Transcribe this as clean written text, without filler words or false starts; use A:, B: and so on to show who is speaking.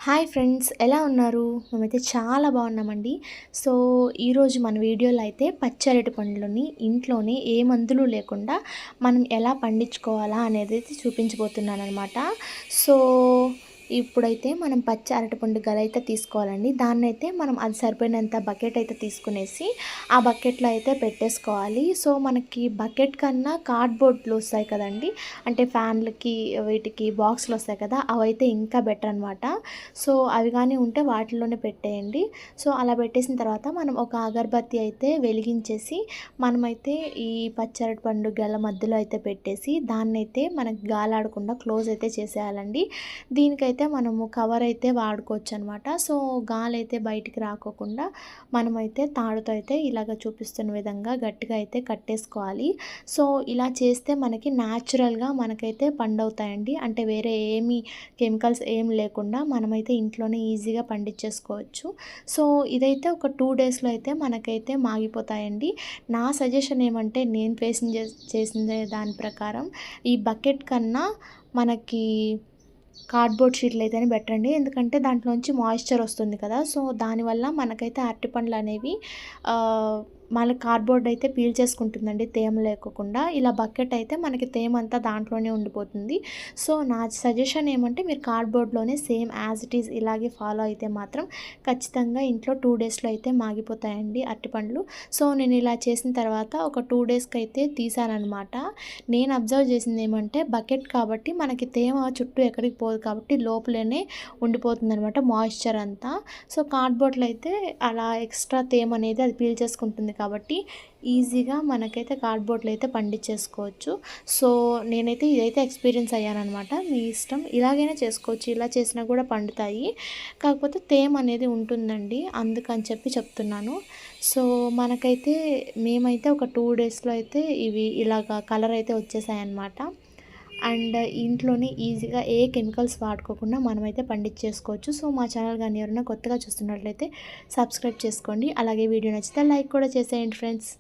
A: Hi friends, ఎలా ఉన్నారు? మేమైతే చాలా బాగున్నామండి. సో ఈరోజు మన వీడియోలో అయితే పచ్చి అరటి పండ్లని ఇంట్లోనే ఏ మందులు లేకుండా మనం ఎలా పండించుకోవాలా అనేది అయితే చూపించబోతున్నానమాట. సో ఇప్పుడైతే మనం పచ్చి అరటిపండు గెల అయితే తీసుకోవాలండి. దాన్నైతే మనం అది సరిపోయినంత బకెట్ అయితే తీసుకునేసి ఆ బకెట్లో అయితే పెట్టేసుకోవాలి. సో మనకి బకెట్ కన్నా కార్డ్బోర్డ్లు వస్తాయి కదండి, అంటే ఫ్యాన్లకి వీటికి బాక్స్లు వస్తాయి కదా, అవైతే ఇంకా బెటర్ అనమాట. సో అవి కానీ ఉంటే వాటిలోనే పెట్టేయండి. సో అలా పెట్టేసిన తర్వాత మనం ఒక అగరబత్తి అయితే వెలిగించేసి మనమైతే ఈ పచ్చరటి పండు గెల మధ్యలో అయితే పెట్టేసి దాన్నైతే మనకి గాలాడకుండా క్లోజ్ అయితే చేసేయాలండి. దీనికైతే మనము కవర్ అయితే వాడుకోవచ్చు అనమాట. సో గాలి అయితే బయటికి రాకోకుండా మనమైతే తాడుతో అయితే ఇలాగ చూపిస్తున్న విధంగా గట్టిగా అయితే కట్టేసుకోవాలి. సో ఇలా చేస్తే మనకి న్యాచురల్గా మనకైతే పండవుతాయండి. అంటే వేరే ఏమి కెమికల్స్ ఏం లేకుండా మనమైతే ఇంట్లోనే ఈజీగా పండించేసుకోవచ్చు. సో ఇదైతే ఒక 2 డేస్లో అయితే మనకైతే మాగిపోతాయండి. నా సజెషన్ ఏమంటే నేను చేసిన దాని ప్రకారం ఈ బకెట్ కన్నా మనకి కార్డ్బోర్డ్ షీట్లు అయితేనే బెటర్ అండి. ఎందుకంటే దాంట్లోంచి మాయిశ్చర్ వస్తుంది కదా, సో దానివల్ల మనకైతే అరటిపండ్లు అనేవి మళ్ళీ కార్డ్బోర్డ్ అయితే పీల్ చేసుకుంటుందండి తేమ లేకోకుండా. ఇలా బకెట్ అయితే మనకి తేమ అంతా దాంట్లోనే ఉండిపోతుంది. సో నా సజెషన్ ఏమంటే మీరు కార్డ్బోర్డ్లోనే సేమ్ యాజ్ ఇట్ ఈజ్ ఇలాగే ఫాలో అయితే మాత్రం ఖచ్చితంగా ఇంట్లో 2 డేస్లో అయితే మాగిపోతాయండి అరటిపండ్లు. సో నేను ఇలా చేసిన తర్వాత ఒక 2 డేస్కి అయితే తీసానమాట. నేను అబ్జర్వ్ చేసింది ఏమంటే బకెట్ కాబట్టి మనకి తేమ చుట్టూ ఎక్కడికి పోదు కాబట్టి లోపలనే ఉండిపోతుంది అనమాట మాయిశ్చర్ అంతా. సో కార్డ్బోర్డ్లో అయితే అలా ఎక్స్ట్రా తేమ అనేది అది పీల్ చేసుకుంటుంది కాబట్టి ఈజీగా మనకైతే కార్డ్బోర్డ్లో అయితే పండించేసుకోవచ్చు. సో నేనైతే ఇదైతే ఎక్స్పీరియన్స్ అయ్యానమాట. మీ ఇష్టం, ఇలాగైనా చేసుకోవచ్చు, ఇలా చేసినా కూడా పండుతాయి. కాకపోతే తేమ అనేది ఉంటుందండి, అందుకని చెప్పి చెప్తున్నాను. సో మనకైతే మేమైతే ఒక 2 డేస్లో అయితే ఇవి ఇలాగా కలర్ అయితే వచ్చేసాయన్నమాట. అండ్ ఇంట్లోనే ఈజీగా ఏ కెమికల్స్ వాడుకోకుండా మనమైతే పండించేసుకోవచ్చు. సో మా ఛానల్ కానీ ఎవరైనా కొత్తగా చూస్తున్నట్లయితే సబ్స్క్రైబ్ చేసుకోండి. అలాగే వీడియో నచ్చితే లైక్ కూడా చేసేయండి ఫ్రెండ్స్.